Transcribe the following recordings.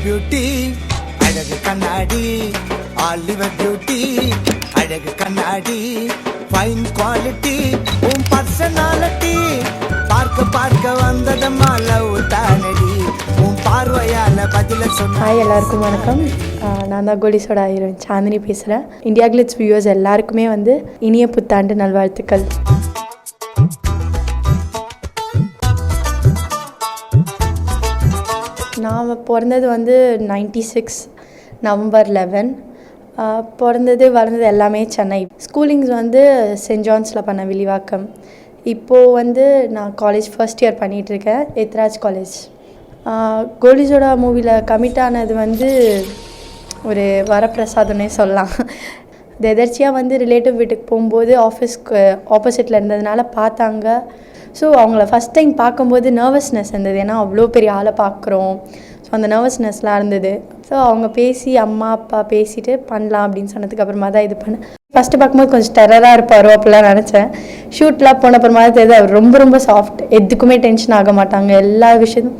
Beauty அழகு கண்ணாடி Oliver beauty அழகு கண்ணாடி ஃபைன் குவாலிட்டி உன் பர்சனாலிட்டி பார்க்க பார்க்க வந்ததம்மா லவ் தானடி உன் பார்வையால பதில சொன்ன. ஹாய், எல்லாருக்கும் வணக்கம். நான் தான் கோலிசோட ஹீரோயின் சாந்தினி பேசுகிறேன். இந்தியா கிளிட்ஸ் வியூவர்ஸ் எல்லாருக்குமே இனிய புத்தாண்டு நல்வாழ்த்துக்கள். நான் பிறந்தது 96 நவம்பர் 11. பிறந்தது வளர்ந்தது எல்லாமே சென்னை. ஸ்கூலிங்ஸ் சென்ட் ஜான்ஸில் பண்ண வில்லிவாக்கம். இப்போது நான் காலேஜ் ஃபர்ஸ்ட் இயர் பண்ணிகிட்ருக்கேன், எத்ராஜ் காலேஜ். கோலிசோட மூவியில் கமிட் ஆனது ஒரு வரப்பிரசாதம்னே சொல்லலாம். இது எதர்ச்சியாக ரிலேட்டிவ் வீட்டுக்கு போகும்போது ஆஃபீஸ்க்கு ஆப்போசிட்டில் இருந்ததுனால பார்த்தாங்க. ஸோ அவங்கள ஃபஸ்ட் டைம் பார்க்கும்போது நர்வஸ்னஸ் இருந்தது, ஏன்னா அவ்வளோ பெரிய ஆளை பார்க்குறோம். ஸோ அந்த நர்வஸ்னஸ்லாம் இருந்தது. ஸோ அவங்க பேசி அம்மா அப்பா பேசிட்டு பண்ணலாம் அப்படின்னு சொன்னதுக்கு அப்புறமா தான் இது பண்ணேன். ஃபஸ்ட்டு பார்க்கும்போது கொஞ்சம் டெரராக இருப்பாரோ அப்படிலாம் நினச்சேன். ஷூட்லாம் போன அப்புறமா தெரியுது அவர் ரொம்ப சாஃப்ட், எதுக்குமே டென்ஷன் ஆக மாட்டாங்க. எல்லா விஷயமும்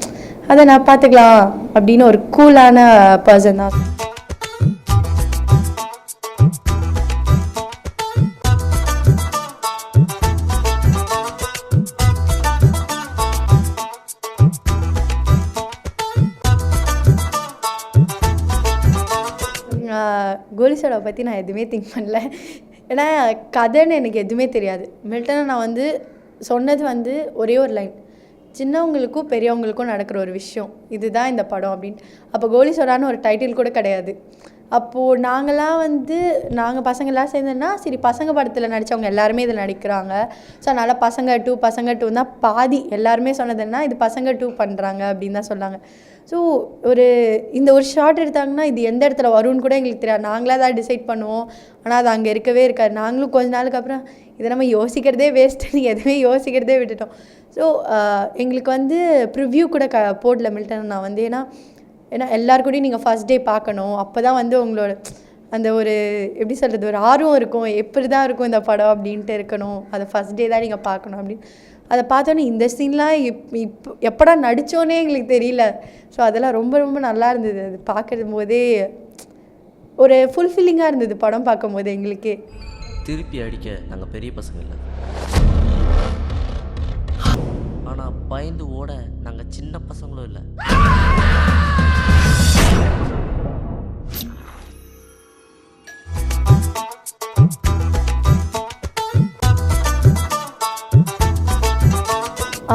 அதை நான் பார்த்துக்கலாம் அப்படின்னு ஒரு கூலான பர்சன் தான். கோலிசோட பற்றி நான் எதுவுமே திங்க் பண்ணல, ஏன்னா கதைன்னு எனக்கு எதுவுமே தெரியாது. மில்டனை நான் சொன்னது ஒரே ஒரு லைன், சின்னவங்களுக்கும் பெரியவங்களுக்கும் நடக்கிற ஒரு விஷயம், இதுதான் இந்த படம் அப்படின்ட்டு. அப்போ கோலிசோடான்னு ஒரு டைட்டில் கூட கிடையாது. அப்போது நாங்கள் பசங்கள்லாம் சேர்ந்தோன்னா சரி, பசங்க படத்தில் நடித்தவங்க எல்லாருமே இதில் நடிக்கிறாங்க. ஸோ அதனால் பசங்க டூ தான் பாதி எல்லாருமே சொன்னதுன்னா இது பசங்க 2 பண்ணுறாங்க அப்படின்னு தான் சொன்னாங்க. ஸோ இந்த ஒரு ஷார்ட் எடுத்தாங்கன்னா இது எந்த இடத்துல வரும்னு கூட எங்களுக்கு தெரியாது. நாங்களாக தான் டிசைட் பண்ணுவோம், ஆனால் அது அங்கே இருக்கவே இருக்காது. நாங்களும் கொஞ்ச நாளுக்கு அப்புறம் இதை நம்ம யோசிக்கிறதே வேஸ்ட்டுன்னு எதுவுமே யோசிக்கிறதே விட்டுட்டோம். ஸோ எங்களுக்கு ப்ரிவ்யூ கூட போடல மில்டன் நான் ஏன்னா எல்லாருக்கூடையும் நீங்கள் ஃபஸ்ட் டே பார்க்கணும், அப்போ தான் உங்களோட அந்த ஒரு எப்படி சொல்கிறது, ஒரு ஆர்வம் இருக்கும், எப்படி தான் இருக்கும் இந்த படம் அப்படின்ட்டு இருக்கணும். அதை ஃபஸ்ட் டே தான் நீங்கள் பார்க்கணும் அப்படின்னு. அதை பார்த்தோன்னே இந்த சீன்லாம் இப்போ எப்படா நடித்தோன்னே எங்களுக்கு தெரியல. ஸோ அதெல்லாம் ரொம்ப நல்லா இருந்தது. அது பார்க்குற போதே ஒரு ஃபுல்ஃபில்லிங்காக இருந்தது படம் பார்க்கும்போது எங்களுக்கே. திருப்பி அடிக்க நாங்கள் பெரிய பசங்க இல்லை, ஆனால் பயந்து ஓட நாங்கள் சின்ன பசங்களும் இல்லை.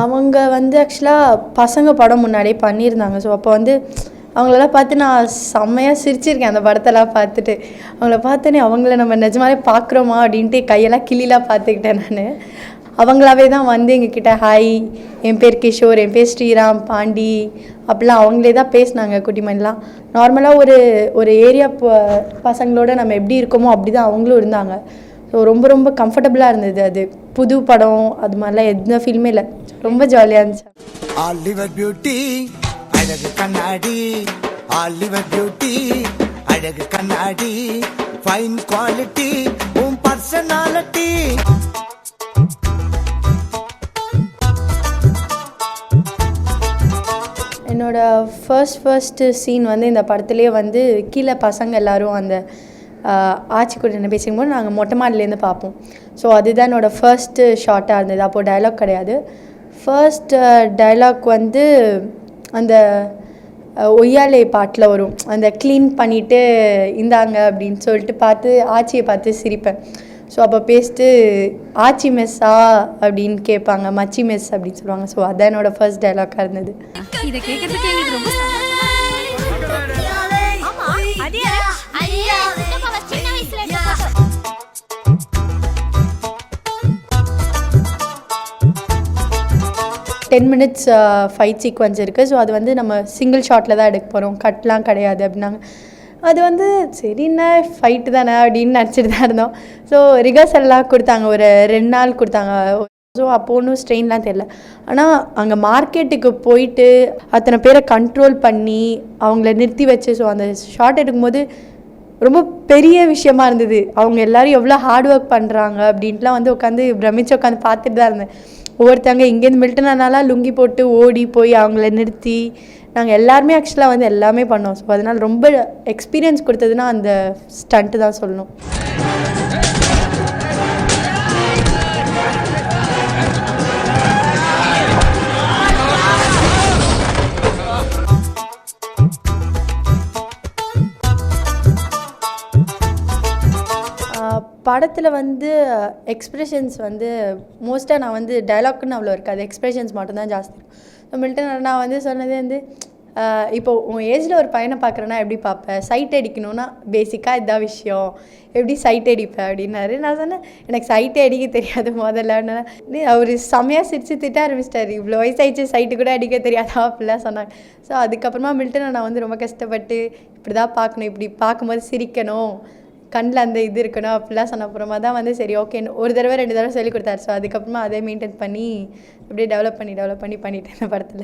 அவங்க ஆக்சுவலாக பசங்க படம் முன்னாடியே பண்ணியிருந்தாங்க. ஸோ அப்போ அவங்களெல்லாம் பார்த்து நான் செம்மையாக சிரிச்சிருக்கேன். அந்த படத்தெல்லாம் பார்த்துட்டு அவங்கள பார்த்தோன்னே அவங்கள நம்ம நிஜமாலே பார்க்குறோமா அப்படின்ட்டு கையெல்லாம் கிளிலாம் பார்த்துக்கிட்டேன். நான் அவங்களாவே தான் எங்ககிட்ட ஹாய், என் பேர் கிஷோர், என் பேர் ஸ்ரீராம், பாண்டி அப்படிலாம் அவங்களே தான் பேசினாங்க. குட்டிமணிலாம் நார்மலாக ஒரு ஏரியா பசங்களோட நம்ம எப்படி இருக்கோமோ அப்படி தான் அவங்களும் இருந்தாங்க. ஸோ ரொம்ப கம்ஃபர்டபுளாக இருந்தது. அது புது படம் அது மாதிரிலாம் எந்த ஃபீல்மே இல்லை, ரொம்ப ஜாலியாக இருந்துச்சு. ஆலிவர் பியூட்டி அழகு கண்ணாடி ஆலிவர் பியூட்டி அழகு கண்ணாடி ஃபைன் குவாலிட்டி உன் பர்சனாலிட்டி. என்னோட ஃபர்ஸ்ட் சீன் இந்த படத்துலேயே கீழே பசங்க எல்லோரும் அந்த ஆட்சி கூட என்ன பேசிக்கும்போது நாங்கள் மொட்டை மாடிலேருந்து பார்ப்போம். ஸோ அதுதான் என்னோடய ஃபர்ஸ்ட்டு ஷார்ட்டாக இருந்தது. அப்போது டைலாக் கிடையாது. ஃபர்ஸ்ட் டைலாக் அந்த ஒய்யாலே பாட்டில் வரும், அந்த க்ளீன் பண்ணிவிட்டு இந்தாங்க அப்படின்னு சொல்லிட்டு ஆச்சியை பார்த்து சிரிப்பேன். ஸோ அப்போ பேசிட்டு ஆச்சி மெஸ்ஸா அப்படின்னு கேட்பாங்க, மச்சி மெஸ் அப்படின்னு சொல்லுவாங்க. ஸோ அதான் என்னோடய ஃபர்ஸ்ட் டைலாக்காக இருந்தது. இதை கேட்கறதுக்கு எங்களுக்கு ரொம்ப 10 minutes ஃபைட் சீக்வன்ஸ் இருக்குது. ஸோ அது நம்ம சிங்கிள் ஷாட்டில் தான் எடுக்க போகிறோம், கட்லாம் கிடையாது அப்படின்னாங்க. அது சரிண்ணா ஃபைட்டு தானே அப்படின்னு நினச்சிட்டு தான் இருந்தோம். ஸோ ரிஹர்சல்லாம் கொடுத்தாங்க, ஒரு 2 நாள் கொடுத்தாங்க. ஸோ அப்போ ஒன்றும் ஸ்ட்ரெயின்லாம் தெரியல. ஆனால் அங்கே மார்க்கெட்டுக்கு போயிட்டு அத்தனை பேரை கண்ட்ரோல் பண்ணி அவங்கள நிறுத்தி வச்சு ஸோ அந்த ஷார்ட் எடுக்கும்போது ரொம்ப பெரிய விஷயமா இருந்தது. அவங்க எல்லோரும் எவ்வளோ ஹார்ட் ஒர்க் பண்ணுறாங்க அப்படின்ட்டுலாம் உட்காந்து பிரமிச்சு உட்காந்து பார்த்துட்டு தான் இருந்தேன். ஒவ்வொருத்தவங்க இங்கேருந்து மில்டனானாலாம் லுங்கி போட்டு ஓடி போய் அவங்கள நிறுத்தி நாங்கள் எல்லாருமே ஆக்சுவலாக வந்து எல்லாமே பண்ணோம். ஸோ அதனால் ரொம்ப எக்ஸ்பீரியன்ஸ் கொடுத்ததுன்னா அந்த ஸ்டண்ட்டு தான் சொல்லணும். படத்தில் வந்து எக்ஸ்ப்ரெஷன்ஸ் வந்து மோஸ்ட்டாக நான் வந்து டைலாக்னு அவ்வளோ இருக்காது, எக்ஸ்ப்ரெஷன்ஸ் மட்டும்தான் ஜாஸ்தி இருக்கும். ஸோ மில்டன் நான் வந்து சொன்னதே வந்து இப்போ உன் ஏஜில் ஒரு பையனை பார்க்குறேன்னா எப்படி பார்ப்பேன், சைட் அடிக்கணும்னா பேசிக்காக இதுதான் விஷயம், எப்படி சைட் அடிப்பேன் அப்படின்னாரு. நான் சொன்னேன் எனக்கு சைட்டே அடிக்க தெரியாது முதல்ல. அவர் செம்மையாக சிரிச்சு திட்ட ஆரம்பிச்சிட்டாரு, இவ்வளோ வயசாகிடுச்சு சைட்டு கூட அடிக்க தெரியாதா அப்படிலாம் சொன்னாங்க. ஸோ அதுக்கப்புறமா மில்டனை நான் வந்து ரொம்ப கஷ்டப்பட்டு இப்படி தான் பார்க்கணும், இப்படி பார்க்கும்போது சிரிக்கணும், கண்ணில் அந்த இது இருக்கணும் அப்படிலாம் சொன்ன அப்புறமா தான் வந்து சரி ஓகே ஒரு தடவை 2 தடவை சொல்லி கொடுத்தாரு. ஸோ அதுக்கப்புறமா அதே மெயின்டைன் பண்ணி அப்படியே டெவலப் பண்ணி பண்ணிட்டேன் இந்த படத்தில்.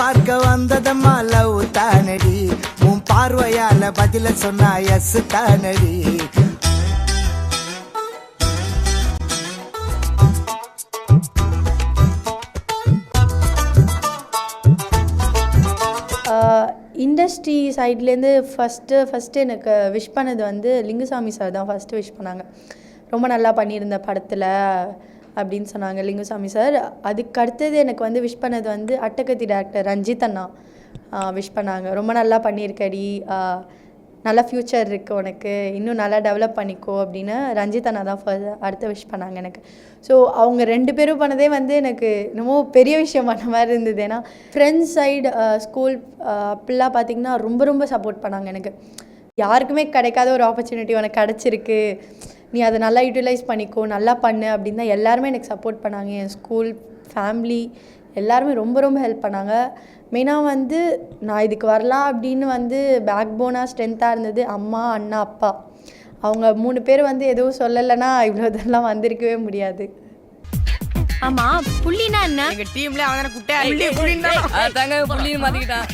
பார்க்க வந்ததம்மா லவ் தானடி, உன் பார்வையால பதில சொன்னா எஸ் தானடி. இண்டஸ்ட்ரி சைட்லேருந்து ஃபஸ்ட்டு எனக்கு விஷ் பண்ணது வந்து லிங்குசாமி சார் தான் ஃபஸ்ட்டு விஷ் பண்ணாங்க. ரொம்ப நல்லா பண்ணியிருந்த படத்தில் அப்படின்னு சொன்னாங்க லிங்குசாமி சார். அதுக்கு அடுத்தது எனக்கு வந்து விஷ் பண்ணது வந்து அட்டகத்தி டேரக்டர் ரஞ்சித் அண்ணா விஷ் பண்ணாங்க. ரொம்ப நல்லா பண்ணியிருக்கடி, நல்லா ஃப்யூச்சர் இருக்குது உனக்கு, இன்னும் நல்லா டெவலப் பண்ணிக்கோ அப்படின்னு ரஞ்சித் அண்ணா தான் அடுத்த விஷ் பண்ணாங்க எனக்கு. ஸோ அவங்க 2 பேரும் பண்ணதே வந்து எனக்கு ரொம்ப பெரிய விஷயம் பண்ண மாதிரி இருந்தது. ஏன்னா ஃப்ரெண்ட்ஸ் சைடு ஸ்கூல் அப்படிலாம் பார்த்திங்கன்னா ரொம்ப சப்போர்ட் பண்ணாங்க எனக்கு. யாருக்குமே கிடைக்காத ஒரு ஆப்பர்ச்சுனிட்டி உனக்கு கிடச்சிருக்கு, நீ அதை நல்லா யூட்டிலைஸ் பண்ணிக்கோ, நல்லா பண்ணு அப்படின்னு தான் எல்லாருமே எனக்கு சப்போர்ட் பண்ணாங்க. என் ஸ்கூல் ஃபேமிலி எல்லாருமே ரொம்ப ஹெல்ப் பண்ணாங்க. மெயினாக வந்து நான் இதுக்கு வரலாம் அப்படின்னு வந்து பேக் போனாக ஸ்ட்ரென்த்தாக இருந்தது அம்மா, அண்ணா, அப்பா. அவங்க 3 பேர் வந்து எதுவும் சொல்லலைன்னா இவ்வளோ இதெல்லாம் வந்திருக்கவே முடியாது. ஆமா, புள்ளினா என்ன? எங்க டீம்ல அவன குட்டை புள்ளினா அதாங்க புள்ளின்னு மாத்திட்டான்.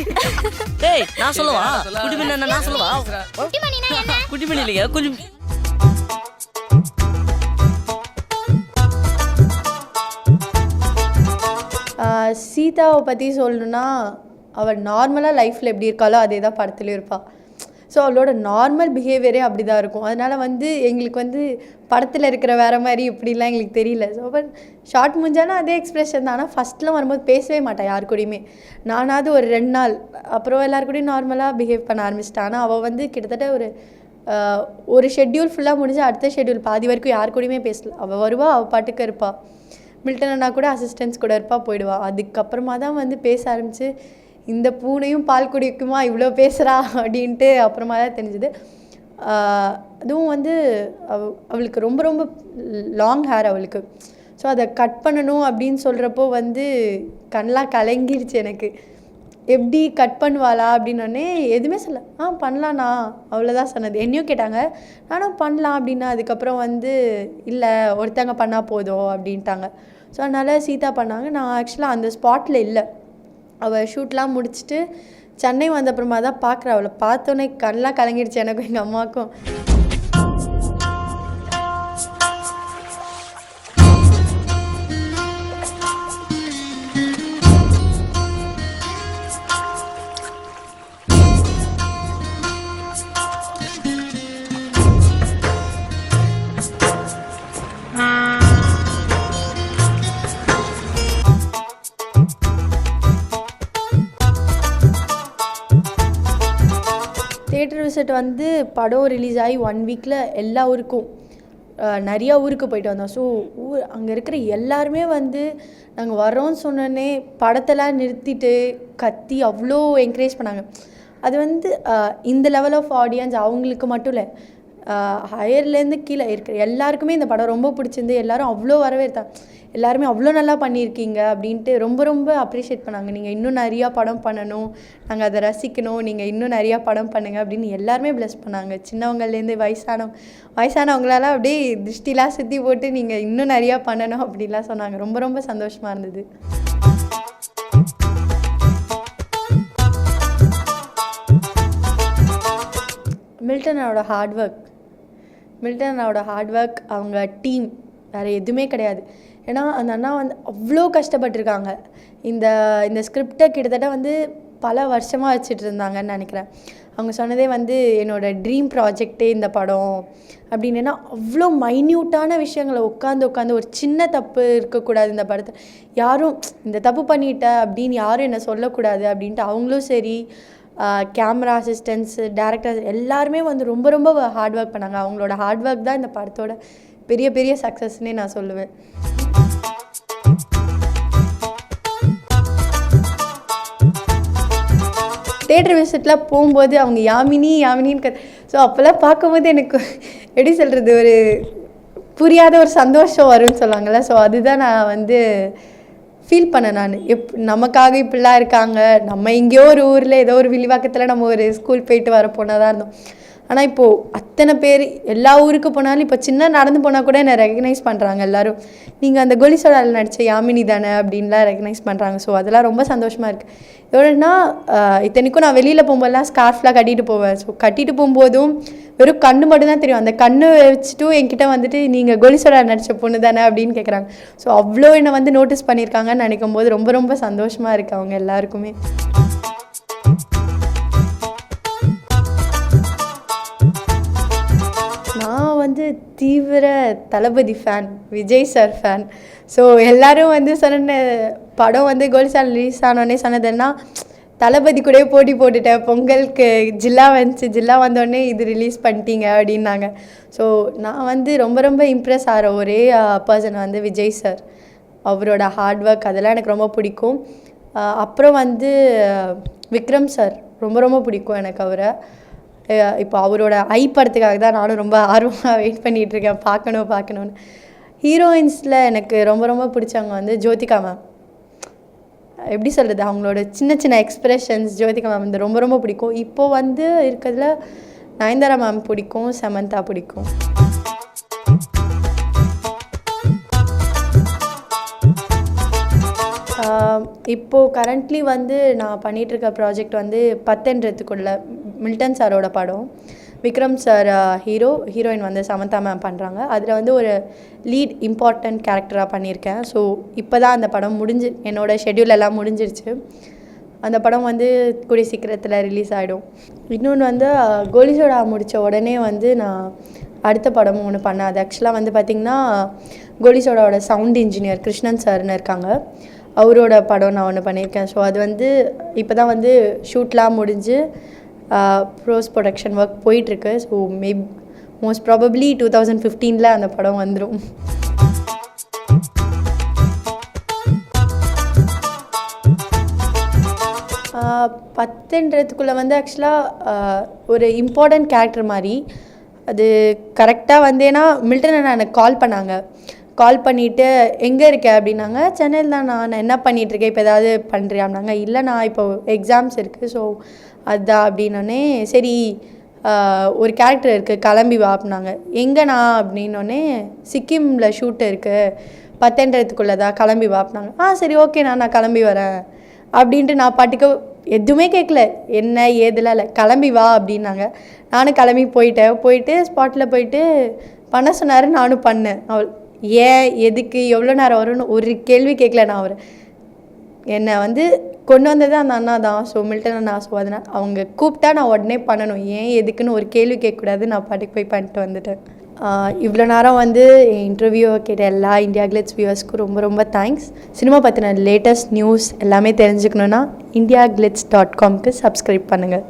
டேய் நான் சொல்லவா? குடிமணி என்ன நான் சொல்லவா? குட்டிமணினா என்ன? குடிமணி இல்லையா கொஞ்சம். சீதாவை பற்றி சொல்லணுன்னா அவள் நார்மலாக லைஃப்பில் எப்படி இருக்காளோ அதே தான் படத்துலேயும் இருப்பாள். ஸோ அவளோட நார்மல் பிஹேவியரே அப்படி தான் இருக்கும். அதனால் வந்து எங்களுக்கு வந்து படத்தில் இருக்கிற வேறு மாதிரி இப்படிலாம் எங்களுக்கு தெரியல. ஸோ பட் ஷார்ட் முடிஞ்சாலும் அதே எக்ஸ்ப்ரெஷன் தான். ஆனால் ஃபஸ்ட்லாம் வரும்போது பேசவே மாட்டாள் யாரு கூடயுமே. நானாவது ஒரு 2 நாள் அப்புறம் எல்லாருக்கூடையும் நார்மலாக பிஹேவ் பண்ண ஆரம்பிச்சிட்டான். ஆனால் அவள் வந்து கிட்டத்தட்ட ஒரு ஷெட்யூல் ஃபுல்லாக முடிஞ்சு அடுத்த ஷெட்யூல் பாதி வரைக்கும் யாரு கூடயுமே பேசல. அவள் வருவாள், அவள் பாட்டுக்கு இருப்பாள். மில்டன் அண்ணா கூட அசிஸ்டன்ஸ் கூட இருப்பா, போயிடுவாள். அதுக்கப்புறமா தான் வந்து பேச ஆரம்பித்து இந்த பூனையும் பால் குடிக்குமா இவ்வளோ பேசுகிறா அப்படின்ட்டு அப்புறமா தான் தெரிஞ்சுது. அதுவும் வந்து அவளுக்கு ரொம்ப லாங் ஹேர் அவளுக்கு. ஸோ அதை கட் பண்ணணும் அப்படின்னு சொல்கிறப்போ வந்து கண்ணெலாம் கலங்கிடுச்சு எனக்கு. எப்படி கட் பண்ணுவாளா அப்படின்னே எதுவுமே சொல்ல, பண்ணலாண்ணா அவ்வளோதான் சொன்னது. என்னையும் கேட்டாங்க, நானும் பண்ணலாம் அப்படின்னா அதுக்கப்புறம் வந்து இல்லை ஒருத்தங்க பண்ணால் போதும் அப்படின்ட்டாங்க. ஸோ அதனால் சீதா பண்ணாங்க. நான் ஆக்சுவலாக அந்த ஸ்பாட்டில் இல்லை, அவள் ஷூட்லாம் முடிச்சுட்டு சென்னை வந்த அப்புறமா தான் பார்க்குறேன். அவளை பார்த்தோன்னே கண்ணெலாம் கலங்கிடுச்சு எனக்கும் எங்கள் அம்மாவுக்கும். தியேட்டர் விசிட் வந்து படம் ரிலீஸ் ஆகி 1 வீக்கில் எல்லா ஊருக்கும் நிறையா ஊருக்கு போயிட்டு வந்தோம். ஸோ அங்கே இருக்கிற எல்லாருமே வந்து நாங்கள் வரோன்னு சொன்னோன்னே படத்தெல்லாம் நிறுத்திட்டு கத்தி அவ்வளோ என்கரேஜ் பண்ணாங்க. அது வந்து இந்த லெவல் ஆஃப் ஆடியன்ஸ் அவங்களுக்கு மட்டும் இல்லை, ஹையர்லேருந்து கீழே இருக்கிற எல்லாருக்குமே இந்த படம் ரொம்ப பிடிச்சிருந்து எல்லோரும் அவ்வளோ வரவேற்றாங்க. எல்லாருமே அவ்வளோ நல்லா பண்ணியிருக்கீங்க அப்படின்ட்டு ரொம்ப அப்ரிஷியேட் பண்ணாங்க. நீங்கள் இன்னும் நிறையா படம் பண்ணணும், நாங்கள் அதை ரசிக்கணும், நீங்கள் இன்னும் நிறையா படம் பண்ணுங்கள் அப்படின்னு எல்லாருமே ப்ளஸ் பண்ணாங்க. சின்னவங்கலேருந்து வயசானவங்களால அப்படியே திருஷ்டிலாம் சுற்றி போட்டு நீங்கள் இன்னும் நிறையா பண்ணணும் அப்படிலாம் சொன்னாங்க. ரொம்ப சந்தோஷமாக இருந்தது. மில்டனோட ஹார்ட் ஒர்க், அவங்க டீம், வேறு எதுவுமே கிடையாது. ஏன்னா அந்த அண்ணா வந்து அவ்வளோ கஷ்டப்பட்டிருக்காங்க. இந்த ஸ்கிரிப்டை கிட்டத்தட்ட வந்து பல வருஷமாக வச்சுட்டு இருந்தாங்கன்னு நினைக்கிறேன். அவங்க சொன்னதே வந்து என்னோடய ட்ரீம் ப்ராஜெக்டே இந்த படம் அப்படின்னா, அவ்வளோ மைன்யூட்டான விஷயங்களை உட்காந்து ஒரு சின்ன தப்பு இருக்கக்கூடாது இந்த படத்தை, யாரும் இந்த தப்பு பண்ணிட்ட அப்படின்னு யாரும் என்னை சொல்லக்கூடாது அப்படின்ட்டு அவங்களும் சரி, கேமரா அசிஸ்டன்ட்ஸு, டேரக்டர்ஸ் எல்லாருமே வந்து ரொம்ப ரொம்ப ஹார்ட் ஒர்க் பண்ணாங்க. அவங்களோட ஹார்ட் ஒர்க் தான் இந்த படத்தோட பெரிய பெரிய சக்ஸஸ்னே நான் சொல்லுவேன். தேட்டர் விசிட்டில் போகும்போது அவங்க யாமினின்னு ஸோ அப்போல்லாம் பார்க்கும்போது எனக்கு எப்படி சொல்கிறது, ஒரு புரியாத ஒரு சந்தோஷம் வரும்னு சொல்லுவாங்கள்ல. ஸோ அதுதான் நான் வந்து ஃபீல் பண்ணேன். நான் நமக்காக இப்படிலாம் இருக்காங்க, நம்ம எங்கேயோ ஒரு ஊரில் ஏதோ ஒரு வில்லிவாக்கத்தில் நம்ம ஒரு ஸ்கூல் போயிட்டு வர போனால் தான் இருந்தோம். ஆனால் இப்போது அத்தனை பேர் எல்லா ஊருக்கு போனாலும் இப்போ சின்ன நடந்து போனால் கூட என்னை ரெகக்னைஸ் பண்ணுறாங்க எல்லோரும். நீங்கள் அந்த கோலி சோடாவில் நடித்த யாமினி தானே அப்படின்லாம் ரெகக்னைஸ் பண்ணுறாங்க. ஸோ அதெல்லாம் ரொம்ப சந்தோஷமாக இருக்குது. எவ்வளோன்னா இத்தனைக்கும் நான் வெளியில் போகும்போதெல்லாம் ஸ்கார்ஃப்லாம் கட்டிட்டு போவேன். ஸோ கட்டிட்டு போகும்போதும் வெறும் கண்ணு மட்டும்தான் தெரியும். அந்த கண்ணு வச்சுட்டும் என்கிட்ட வந்துட்டு நீங்கள் கோலி சோடா நடித்த பொண்ணு தானே அப்படின்னு கேட்குறாங்க. ஸோ அவ்வளோ என்னை வந்து நோட்டீஸ் பண்ணியிருக்காங்கன்னு நினைக்கும் போது ரொம்ப ரொம்ப சந்தோஷமாக இருக்குது அவங்க எல்லாருக்குமே. நான் வந்து தீவிர Thalapathy fan, Vijay sir fan. So எல்லோரும் வந்து சொன்ன படம் வந்து கோலி சார் ரிலீஸ் ஆனோடனே சொன்னதுன்னா, தளபதி கூட போட்டி போட்டுட்டேன், பொங்கலுக்கு ஜில்லா வந்துச்சு, ஜில்லா வந்தோடனே இது ரிலீஸ் பண்ணிட்டீங்க அப்படின்னாங்க. ஸோ நான் வந்து ரொம்ப ரொம்ப இம்ப்ரெஸ் ஆகிற ஒரே பர்சன் வந்து விஜய் சார். அவரோட ஹார்ட் ஒர்க் அதெல்லாம் எனக்கு ரொம்ப பிடிக்கும். அப்புறம் வந்து விக்ரம் சார் ரொம்ப ரொம்ப பிடிக்கும் எனக்கு அவரை. இப்போ அவரோட ஐ படத்துக்காக தான் நானும் ரொம்ப ஆர்வமாக வெயிட் பண்ணிகிட்ருக்கேன், பார்க்கணுன்னு. ஹீரோயின்ஸில் எனக்கு ரொம்ப ரொம்ப பிடிச்சவங்க வந்து ஜோதிகா மேம். எப்படி சொல்கிறது, அவங்களோட சின்ன சின்ன எக்ஸ்ப்ரெஷன்ஸ் ஜோதிகா மேம் வந்து ரொம்ப ரொம்ப பிடிக்கும். இப்போது வந்து இருக்கிறதுல நயன்தாரா மேம் பிடிக்கும், சமந்தா பிடிக்கும். இப்போது கரண்ட்லி வந்து நான் பண்ணிகிட்ருக்க ப்ராஜெக்ட் வந்து 10ன்றதுக்குள்ள மில்டன் சாரோட படம். விக்ரம் சார் ஹீரோயின் வந்து சமந்தா மேம் பண்ணுறாங்க. அதில் வந்து ஒரு லீட் இம்பார்ட்டண்ட் கேரக்டராக பண்ணியிருக்கேன். ஸோ இப்போ தான் அந்த படம் என்னோடய ஷெட்யூல் எல்லாம் முடிஞ்சிருச்சு. அந்த படம் வந்து கூடிய சீக்கிரத்தில் ரிலீஸ் ஆகிடும். இன்னொன்று வந்து கோலி சோடா முடித்த உடனே வந்து நான் அடுத்த படமும் ஒன்று பண்ணேன். அது ஆக்சுவலாக வந்து பார்த்திங்கன்னா கோலி சோடாவோட சவுண்ட் இன்ஜினியர் கிருஷ்ணன் சார்னு இருக்காங்க, அவரோட படம் நான் ஒன்று பண்ணியிருக்கேன். ஸோ அது வந்து இப்போ தான் வந்து ஷூட்லாம் முடிஞ்சு ப்ரோஸ் ப்ரொடக்ஷன் ஒர்க் போயிட்டுருக்கு. ஸோ மோஸ்ட் ப்ராபப்ளி 2015 அந்த படம் வந்துடும். பத்துன்றதுக்குள்ளே வந்து ஆக்சுவலாக ஒரு இம்பார்ட்டண்ட் கேரக்டர் மாதிரி அது கரெக்டாக வந்தேன்னா மில்டன் அண்ணா எனக்கு கால் பண்ணிவிட்டு எங்கே இருக்க அப்படின்னாங்க. சென்னையில் தான் நான் என்ன பண்ணிகிட்ருக்கேன், இப்போ ஏதாவது பண்ணுறியா அப்படின்னாங்க. இல்லை நான் இப்போ எக்ஸாம்ஸ் இருக்குது, ஸோ அதுதான் அப்படின்னோடனே சரி ஒரு கேரக்டர் இருக்குது கிளம்பி வா அப்படின்னாங்க. எங்கேண்ணா அப்படின்னோடனே சிக்கிமில் ஷூட்டு இருக்குது 10ன்றதுக்குள்ளே தான் கிளம்பி வா அப்படின்னாங்க. சரி ஓகேண்ணா நான் கிளம்பி வரேன் அப்படின்ட்டு நான் பாட்டுக்கு எதுவுமே கேட்கல, என்ன ஏதெல்லாம் இல்லை, கிளம்பி வா அப்படின்னாங்க. நானும் கிளம்பி போயிட்டு ஸ்பாட்டில் போயிட்டு பண்ண சொன்னார், நானும் பண்ணேன். அவள் ஏன் எதுக்கு எவ்வளோ நேரம் வரும்னு ஒரு கேள்வி கேட்கல. நான் அவர் என்னை வந்து கொண்டு வந்தது அந்த அண்ணா தான், ஸோ மில்டன் அண்ணா. ஸோ அதனால் அவங்க கூப்பிட்டா நான் உடனே பண்ணணும், ஏன் எதுக்குன்னு ஒரு கேள்வி கேட்கக்கூடாது. நான் பாட்டுக்கு போய் பண்ணிட்டு வந்துட்டேன். இவ்வளோ நேரம் வந்து என் இன்டர்வியூவை கேட்ட எல்லா இந்தியா கிளிட்ஸ் வியூவர்ஸ்க்கும் ரொம்ப ரொம்ப தேங்க்ஸ். சினிமா பற்றின லேட்டஸ்ட் நியூஸ் எல்லாமே தெரிஞ்சுக்கணுன்னா indiaglit.com சப்ஸ்கிரைப் பண்ணுங்கள்.